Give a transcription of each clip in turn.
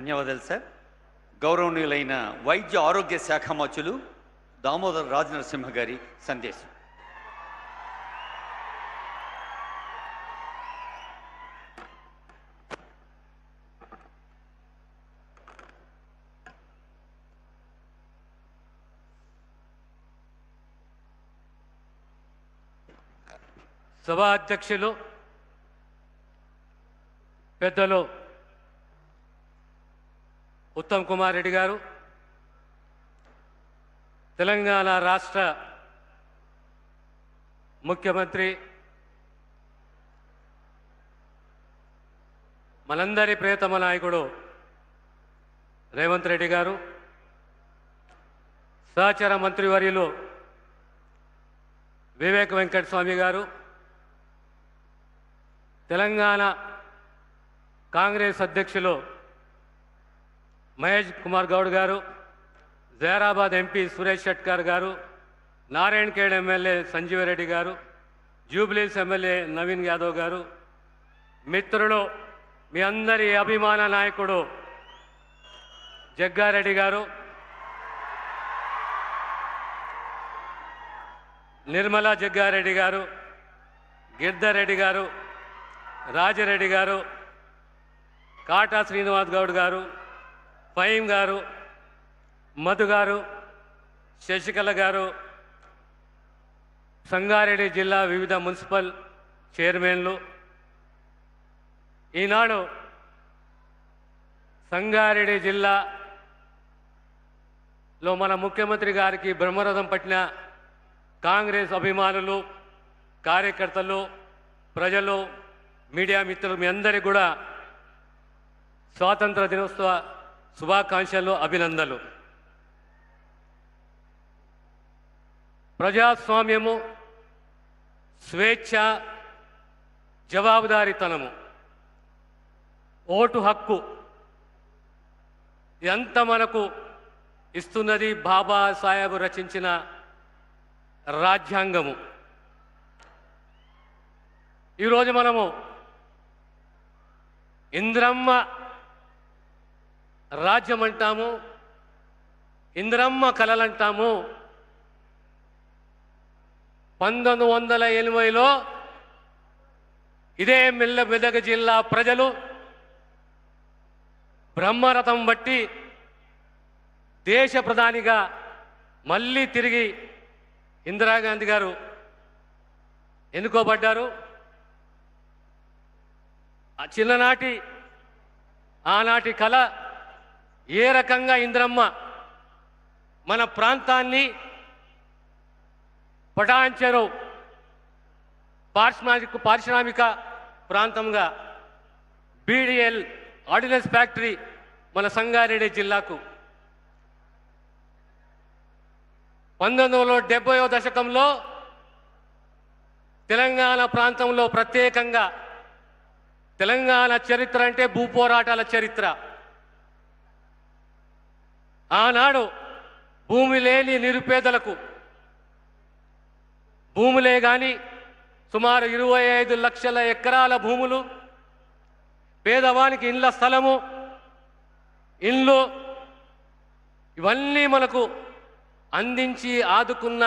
ధన్యవాదాలు సార్. గౌరవనీయులైన వైద్య ఆరోగ్య శాఖ మంత్రులు దామోదర్ రాజనరసింహ గారి సందేశం. సభా అధ్యక్షులు పెద్దలు ఉత్తమ్ కుమార్ రెడ్డి గారు, తెలంగాణ రాష్ట్ర ముఖ్యమంత్రి, మనందరి ప్రియతమ నాయకుడు రేవంత్ రెడ్డి గారు, సహచర మంత్రివర్యులు వివేక్ వెంకట స్వామి గారు, తెలంగాణ కాంగ్రెస్ అధ్యక్షులు మహేష్ కుమార్ గౌడ్ గారు, జైరాబాద్ ఎంపీ సురేష్ షెట్కర్ గారు, నారాయణఖేడ్ ఎమ్మెల్యే సంజీవరెడ్డి గారు, జూబ్లీస్ ఎమ్మెల్యే నవీన్ యాదవ్ గారు, మిత్రులు మీ అందరి అభిమాన నాయకుడు జగ్గారెడ్డి గారు, నిర్మలా జగ్గారెడ్డి గారు, గిర్ధరెడ్డి గారు, రాజిరెడ్డి గారు, కాటా శ్రీనివాస్ గౌడ్ గారు, ఫహీం గారు, మధు గారు, శశికళ గారు, సంగారెడ్డి జిల్లా వివిధ మున్సిపల్ చైర్మన్లు, ఈనాడు సంగారెడ్డి జిల్లాలో మన ముఖ్యమంత్రి గారికి బ్రహ్మరథం పట్టిన కాంగ్రెస్ అభిమానులు, కార్యకర్తలు, ప్రజలు, మీడియా మిత్రులు మీ అందరికీ కూడా స్వాతంత్ర దినోత్సవ శుభాకాంక్షలు, అభినందనలు. ప్రజాస్వామ్యము, స్వేచ్ఛ, జవాబుదారీతనము, ఓటు హక్కు ఎంత మనకు ఇస్తున్నది బాబాసాహెబ్ రచించిన రాజ్యాంగము. ఈరోజు మనము ఇంద్రమ్మ రాజ్యం అంటాము, ఇంద్రమ్మ కలలంటాము. 1980లో ఇదే మెదక్ జిల్లా ప్రజలు బ్రహ్మరథం బట్టి దేశ ప్రధానిగా మళ్ళీ తిరిగి ఇందిరాగాంధీ గారు ఎన్నుకోబడ్డారు. ఆ చిన్ననాటి ఆనాటి కళ ఏ రకంగా ఇంద్రమ్మ మన ప్రాంతాన్ని పటాన్చెరు పారిశ్రామిక ప్రాంతంగా, బీడీఎల్ ఆర్డినెన్స్ ఫ్యాక్టరీ మన సంగారెడ్డి జిల్లాకు 1970వ దశకంలో తెలంగాణ ప్రాంతంలో ప్రత్యేకంగా తెలంగాణ చరిత్ర అంటే భూపోరాటాల చరిత్ర. ఆనాడు భూమి లేని నిరుపేదలకు భూములే కానీ సుమారు 25 లక్షల ఎకరాల భూములు, పేదవానికి ఇండ్ల స్థలము, ఇండ్లు, ఇవన్నీ మనకు అందించి ఆదుకున్న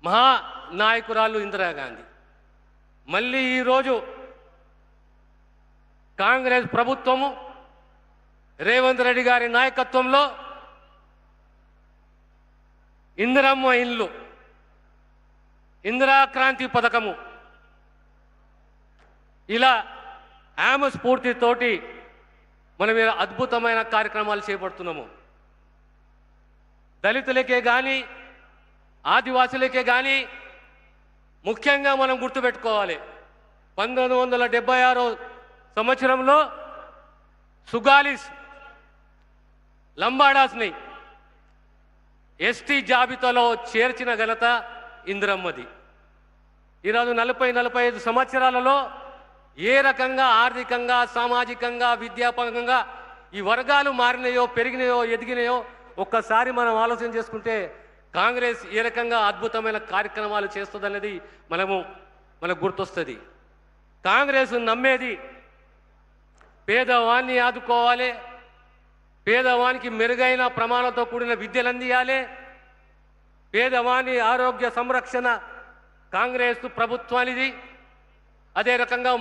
మహానాయకురాలు ఇందిరాగాంధీ. మళ్ళీ ఈరోజు కాంగ్రెస్ ప్రభుత్వము రేవంత్ రెడ్డి గారి నాయకత్వంలో ఇందిరమ్మ ఇండ్లు, ఇందిరాక్రాంతి పథకము, ఇలా ఆమె స్ఫూర్తితోటి మనం అద్భుతమైన కార్యక్రమాలు చేపడుతున్నాము. దళితులకే కానీ ఆదివాసులకే కానీ ముఖ్యంగా మనం గుర్తుపెట్టుకోవాలి, 1976 సంవత్సరంలో సుగాలిస్ లంబాడాస్ని ఎస్టీ జాబితాలో చేర్చిన ఘనత ఇందిరమ్మది. ఈరోజు 40-45 సంవత్సరాలలో ఏ రకంగా ఆర్థికంగా, సామాజికంగా, విద్యాపరంగా ఈ వర్గాలు మారినాయో, పెరిగినాయో, ఎదిగినాయో ఒక్కసారి మనం ఆలోచన చేసుకుంటే కాంగ్రెస్ ఏ రకంగా అద్భుతమైన కార్యక్రమాలు చేస్తుందనేది మనకు గుర్తొస్తుంది. కాంగ్రెస్ నమ్మేది పేదవాన్ని ఆదుకోవాలి, పేదవానికి మెరుగైన ప్రమాణంతో కూడిన విద్యలు అందియాలి, పేదవాని ఆరోగ్య సంరక్షణ కాంగ్రెస్ ప్రభుత్వానిది. అదే రకంగా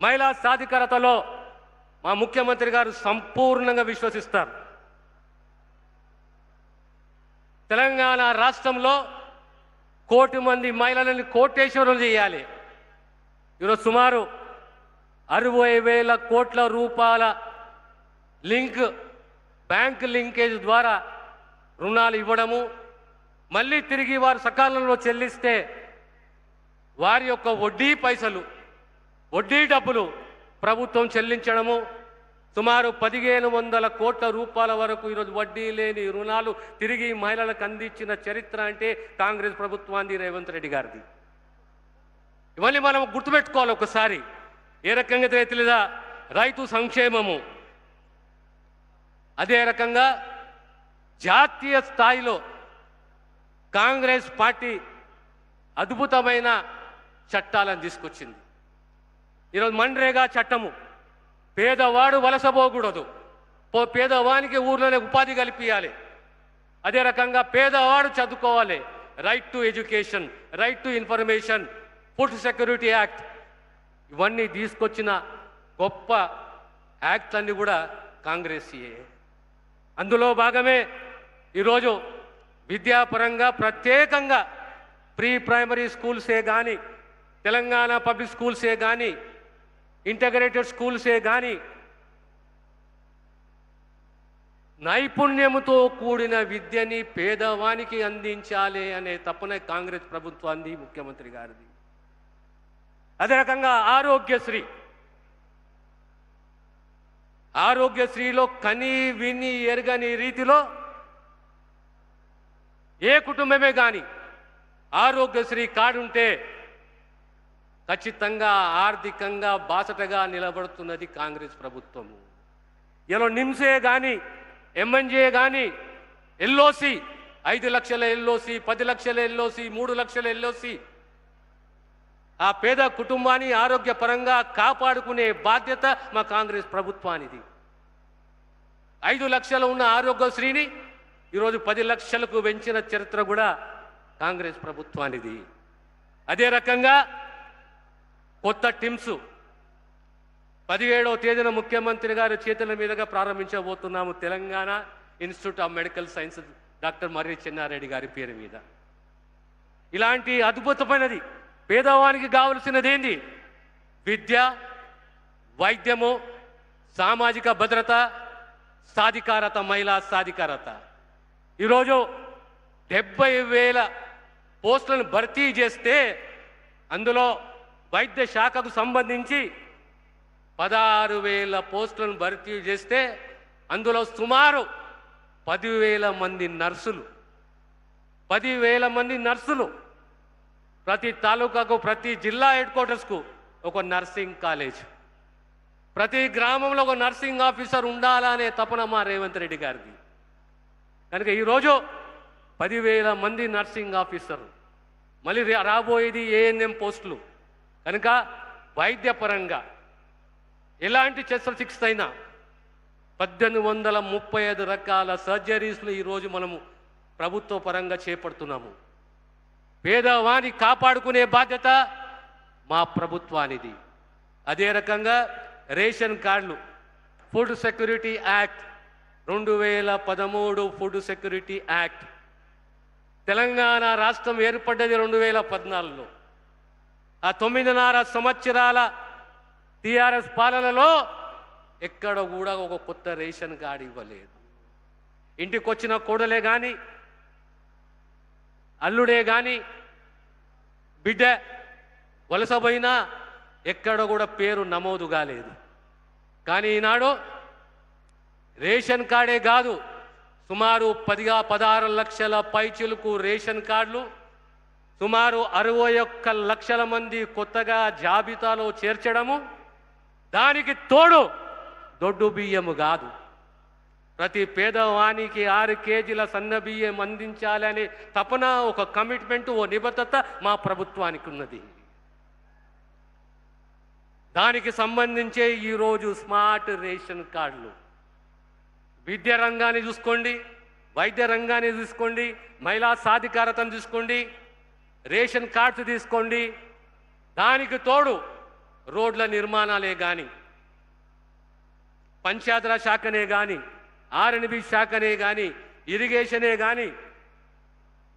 మహిళా సాధికారతలో మా ముఖ్యమంత్రి గారు సంపూర్ణంగా విశ్వసిస్తారు. తెలంగాణ రాష్ట్రంలో 1 కోటి మంది మహిళలను కోటేశ్వరులు చేయాలి. ఈరోజు సుమారు 60,000 కోట్ల రూపాయల బ్యాంక్ లింకేజ్ ద్వారా రుణాలు ఇవ్వడము, మళ్ళీ తిరిగి వారు సకాలంలో చెల్లిస్తే వారి యొక్క వడ్డీ డబ్బులు ప్రభుత్వం చెల్లించడము, సుమారు 1,500 కోట్ల రూపాయల వరకు ఈరోజు వడ్డీ లేని రుణాలు తిరిగి మహిళలకు అందించిన చరిత్ర అంటే కాంగ్రెస్ ప్రభుత్వాన్ని, రేవంత్ రెడ్డి గారిది. ఇవన్నీ మనం గుర్తుపెట్టుకోవాలి. ఒకసారి ఏ రకంగా తెలీదా రైతు సంక్షేమము, అదే రకంగా జాతీయ స్థాయిలో కాంగ్రెస్ పార్టీ అద్భుతమైన చట్టాలను తీసుకొచ్చింది. ఈరోజు మన్రేగా చట్టము, పేదవాడు వలసపోకూడదు, పేదవానికి ఊర్లోనే ఉపాధి కల్పించాలి. అదే రకంగా పేదవాడు చదువుకోవాలి, right to education, right to information, food security act, ఇవన్నీ తీసుకొచ్చిన గొప్ప యాక్ట్ అన్ని కూడా కాంగ్రెస్యే. అందులో భాగమే ఈరోజు విద్యాపరంగా ప్రత్యేకంగా ప్రీ ప్రైమరీ స్కూల్సే కానీ, తెలంగాణ పబ్లిక్ స్కూల్సే కానీ, ఇంటగ్రేటెడ్ స్కూల్సే కానీ నైపుణ్యముతో కూడిన విద్యని పేదవానికి అందించాలి అనే తపన కాంగ్రెస్ ప్రభుత్వాన్ని, ముఖ్యమంత్రి గారిది. అదే రకంగా ఆరోగ్యశ్రీలో కని విని ఎరగని రీతిలో ఏ కుటుంబమే కానీ ఆరోగ్యశ్రీ కార్డు ఉంటే ఖచ్చితంగా ఆర్థికంగా బాసటగా నిలబడుతున్నది కాంగ్రెస్ ప్రభుత్వము. ఇలా నిమ్సే కానీ, ఎంఎన్జే కానీ, ఎల్ఓసి 5 లక్షల ఎల్ఓసి, 10 లక్షల ఎల్ఓసి, 3 లక్షల ఎల్ఓసి, ఆ పేద కుటుంబాన్ని ఆరోగ్యపరంగా కాపాడుకునే బాధ్యత మా కాంగ్రెస్ ప్రభుత్వానిది. 5 లక్షలు ఉన్న ఆరోగ్యశ్రీని ఈరోజు 10 లక్షలకు పెంచిన చరిత్ర కూడా కాంగ్రెస్ ప్రభుత్వానిది. అదే రకంగా కొత్త టిమ్స్ 17వ తేదీన ముఖ్యమంత్రి గారి చేతుల మీదుగా ప్రారంభించబోతున్నాము. Telangana institute of medical sciences doctor Marri Chennareddy గారి పేరు మీద. ఇలాంటి అద్భుతమైనది పేదవానికి కావలసినది ఏంది? విద్య, వైద్యము, సామాజిక భద్రత, సాధికారత, మహిళా సాధికారత. ఈరోజు 70,000 పోస్టులను భర్తీ చేస్తే అందులో వైద్య శాఖకు సంబంధించి 16,000 పోస్టులను భర్తీ చేస్తే అందులో సుమారు 10,000 మంది నర్సులు, 10,000 మంది నర్సులు, ప్రతి తాలూకాకు, ప్రతి జిల్లా హెడ్ క్వార్టర్స్కు ఒక నర్సింగ్ కాలేజ్, ప్రతి గ్రామంలో ఒక నర్సింగ్ ఆఫీసర్ ఉండాలనే తపన మా రేవంత్ రెడ్డి గారిది. కనుక ఈరోజు 10,000 మంది నర్సింగ్ ఆఫీసర్లు, మళ్ళీ రాబోయేది ఏఎన్ఎం పోస్టులు. కనుక వైద్యపరంగా ఎలాంటి శస్త్రచికిత్స అయినా 1835 రకాల సర్జరీస్లు ఈరోజు మనము ప్రభుత్వ పరంగా చేపడుతున్నాము. పేదవాన్ని కాపాడుకునే బాధ్యత మా ప్రభుత్వానిది. అదే రకంగా రేషన్ కార్డులు, food security act 2013 food security act. Telangana రాష్ట్రం ఏర్పడ్డది 2014లో. ఆ 9.5 సంవత్సరాల టీఆర్ఎస్ పాలనలో ఎక్కడ కూడా ఒక కొత్త రేషన్ కార్డు ఇవ్వలేదు. ఇంటికి వచ్చిన కోడలే కానీ, అల్లుడే కానీ, బిడ్డ వలసపోయినా ఎక్కడ కూడా పేరు నమోదు కాలేదు. కానీ ఈనాడు రేషన్ కార్డే కాదు, సుమారు 16 లక్షల పైచిలుకు రేషన్ కార్డులు, సుమారు 61 లక్షల మంది కొత్తగా జాబితాలో చేర్చడము, దానికి తోడు దొడ్డు బియ్యము కాదు, ప్రతి పేదవానికి 6 కేజీల సన్న బియ్యం అందించాలనే తపన, ఒక కమిట్మెంట్, ఓ నిబద్ధత మా ప్రభుత్వానికి ఉన్నది. దానికి సంబంధించే ఈరోజు స్మార్ట్ రేషన్ కార్డులు. విద్య రంగాన్ని చూసుకోండి, వైద్య రంగాన్ని చూసుకోండి, మహిళా సాధికారతను చూసుకోండి, రేషన్ కార్డ్స్ తీసుకోండి. దానికి తోడు రోడ్ల నిర్మాణాలే కానీ, పంచాయతీరాజ్ శాఖనే కానీ, ఆర్ఎండ్బి శాఖనే కానీ, ఇరిగేషనే కానీ,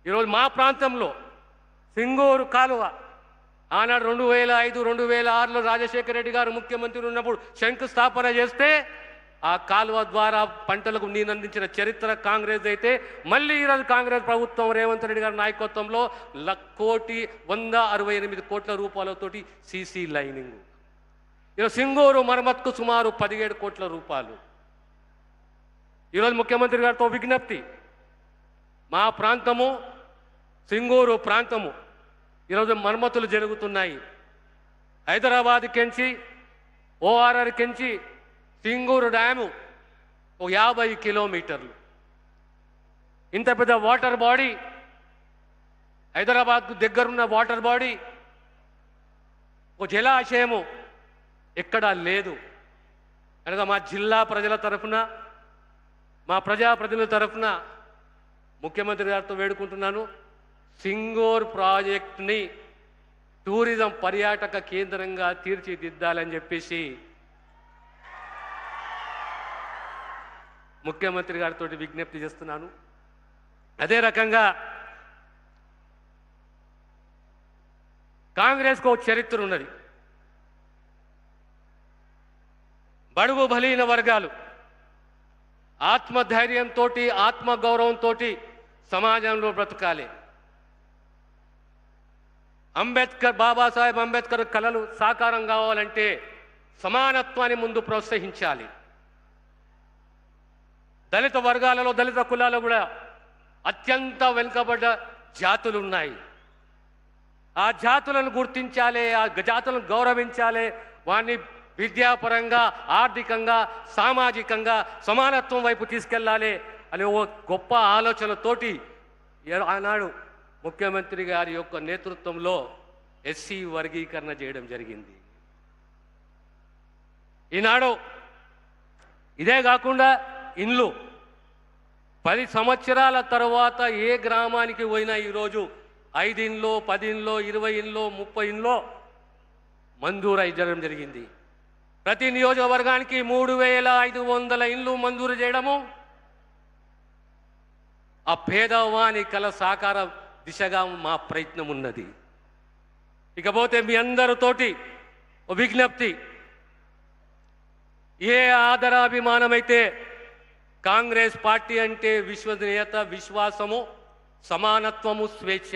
ఈరోజు మా ప్రాంతంలో సింగూరు కాలువ ఆనాడు 2005, 2006లో రాజశేఖర రెడ్డి గారు ముఖ్యమంత్రి ఉన్నప్పుడు శంకుస్థాపన చేస్తే ఆ కాలువ ద్వారా పంటలకు నీరు అందించిన చరిత్ర కాంగ్రెస్ అయితే, మళ్ళీ ఈరోజు కాంగ్రెస్ ప్రభుత్వం రేవంత్ రెడ్డి గారి నాయకత్వంలో 1,168 కోట్ల రూపాయలతోటి సీసీ లైనింగ్. ఈరోజు సింగూరు మరమ్మత్కు సుమారు 17 కోట్ల రూపాయలు. ఈరోజు ముఖ్యమంత్రి గారితో విజ్ఞప్తి, మా ప్రాంతము సింగూరు ప్రాంతము ఈరోజు మరమ్మతులు జరుగుతున్నాయి. హైదరాబాద్ కెంచి ఓఆర్ఆర్ కెంచి సింగూరు డ్యాము 50 కిలోమీటర్లు. ఇంత పెద్ద వాటర్ బాడీ, హైదరాబాద్కు దగ్గరున్న వాటర్ బాడీ, ఓ జలాశయము ఎక్కడా లేదు. కనుక మా జిల్లా ప్రజల తరఫున, మా ప్రజాప్రతినిధుల తరఫున ముఖ్యమంత్రి గారితో వేడుకుంటున్నాను, సింగూర్ ప్రాజెక్టుని టూరిజం పర్యాటక కేంద్రంగా తీర్చిదిద్దాలని చెప్పేసి ముఖ్యమంత్రి గారితో విజ్ఞప్తి చేస్తున్నాను. అదే రకంగా కాంగ్రెస్కు చరిత్ర ఉన్నది. బడుగు బలహీన వర్గాలు ఆత్మధైర్యంతో, ఆత్మగౌరవంతో సమాజంలో బ్రతకాలి. బాబాసాహెబ్ అంబేద్కర్ కలలు సాకారం కావాలంటే సమానత్వాన్ని ముందు ప్రోత్సహించాలి. దళిత వర్గాలలో, దళిత కులాలలో కూడా అత్యంత వెనుకబడ్డ జాతులు ఉన్నాయి. ఆ జాతులను గుర్తించాలి, ఆ జాతులను గౌరవించాలి, వారిని విద్యాపరంగా, ఆర్థికంగా, సామాజికంగా సమానత్వం వైపు తీసుకెళ్ళాలి అనే ఓ గొప్ప ఆలోచనతోటి ఆనాడు ముఖ్యమంత్రి గారి యొక్క నేతృత్వంలో ఎస్సీ వర్గీకరణ చేయడం జరిగింది. ఈనాడు ఇదే కాకుండా ఇండ్లు 10 సంవత్సరాల తర్వాత ఏ గ్రామానికి పోయినా ఈరోజు 5 ఇండ్లో, 10 ఇండ్లో, 20 ఇండ్లో, 30 ఇండ్లో మంజూరు అయ్యడం జరిగింది. ప్రతి నియోజకవర్గానికి 3,500 ఇండ్లు మంజూరు చేయడము ఆ పేదవాని కల సాకార దిశగా మా ప్రయత్నం ఉన్నది. ఇకపోతే మీ అందరితోటి విజ్ఞప్తి, ఏ ఆదరాభిమానమైతే కాంగ్రెస్ పార్టీ అంటే విశ్వసనీయత, విశ్వాసము, సమానత్వము, స్వేచ్ఛ.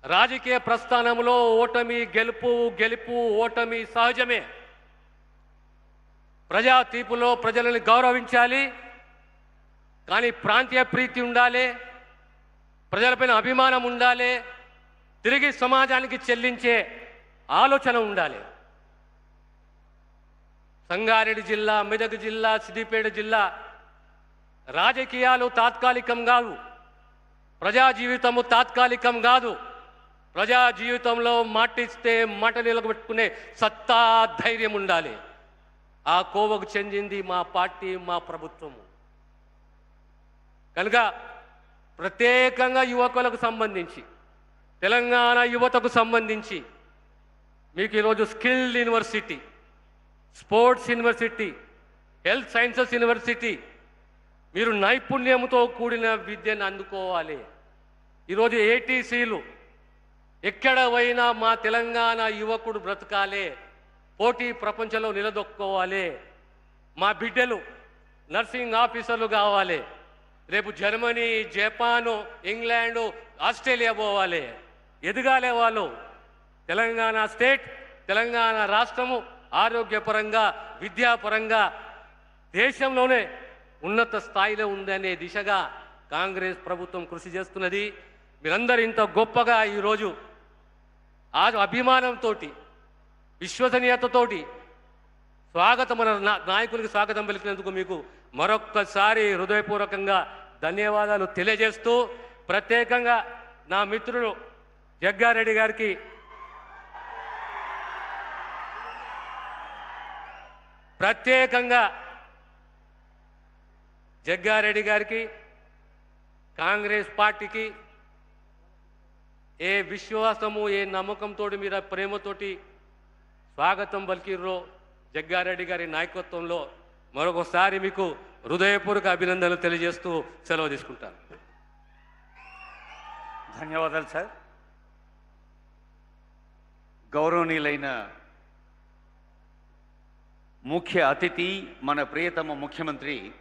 రాజకీయ ప్రస్థానంలో ఓటమి గెలుపు, గెలుపు ఓటమి సహజమే. ప్రజా తీర్పులో ప్రజలను గౌరవించాలి, కానీ ప్రాంతీయ ప్రీతి ఉండాలి, ప్రజలపైన అభిమానం ఉండాలి, తిరిగి సమాజానికి చెల్లించే ఆలోచన ఉండాలి. సంగారెడ్డి జిల్లా, మెదక్ జిల్లా, సిద్దిపేట జిల్లా రాజకీయాలు తాత్కాలికం కాదు, ప్రజా జీవితము తాత్కాలికం కాదు. ప్రజా జీవితంలో మాటిస్తే మాట నిలబెట్టుకునే సత్తా, ధైర్యం ఉండాలి. ఆ కోవకు చెందింది మా పార్టీ, మా ప్రభుత్వము. కనుక ప్రత్యేకంగా యువకులకు సంబంధించి, తెలంగాణ యువతకు సంబంధించి మీకు ఈరోజు skill university, sports university, health sciences university, మీరు నైపుణ్యంతో కూడిన విద్యను అందుకోవాలి. ఈరోజు ఏటీసీలు ఎక్కడ పోయినా మా తెలంగాణ యువకుడు బ్రతకాలి, పోటీ ప్రపంచంలో నిలదొక్కోవాలి. మా బిడ్డలు నర్సింగ్ ఆఫీసర్లు కావాలి, రేపు జర్మనీ, జపాను, ఇంగ్లాండు, ఆస్ట్రేలియా పోవాలి, ఎదగాలే వాళ్ళు. తెలంగాణ స్టేట్, తెలంగాణ రాష్ట్రము ఆరోగ్యపరంగా, విద్యాపరంగా దేశంలోనే ఉన్నత స్థాయిలో ఉందనే దిశగా కాంగ్రెస్ ప్రభుత్వం కృషి చేస్తున్నది. మీరందరూ ఇంత గొప్పగా ఈరోజు ఆ అభిమానంతో, విశ్వసనీయతతోటి మన నాయకులకి స్వాగతం పలికినందుకు మీకు మరొక్కసారి హృదయపూర్వకంగా ధన్యవాదాలు తెలియజేస్తూ, ప్రత్యేకంగా నా మిత్రుడు జగ్గారెడ్డి గారికి ప్రత్యేకంగా జగ్గారెడ్డి గారికి, కాంగ్రెస్ పార్టీకి ఏ విశ్వాసము, ఏ నమ్మకంతో మీద ప్రేమతోటి స్వాగతం పలికిర్రో జగ్గారెడ్డి గారి నాయకత్వంలో మరొకసారి మీకు హృదయపూర్వక అభినందనలు తెలియజేస్తూ సెలవు తీసుకుంటాను. ధన్యవాదాలు సార్. గౌరవనీయులైన ముఖ్య అతిథి మన ప్రియతమ ముఖ్యమంత్రి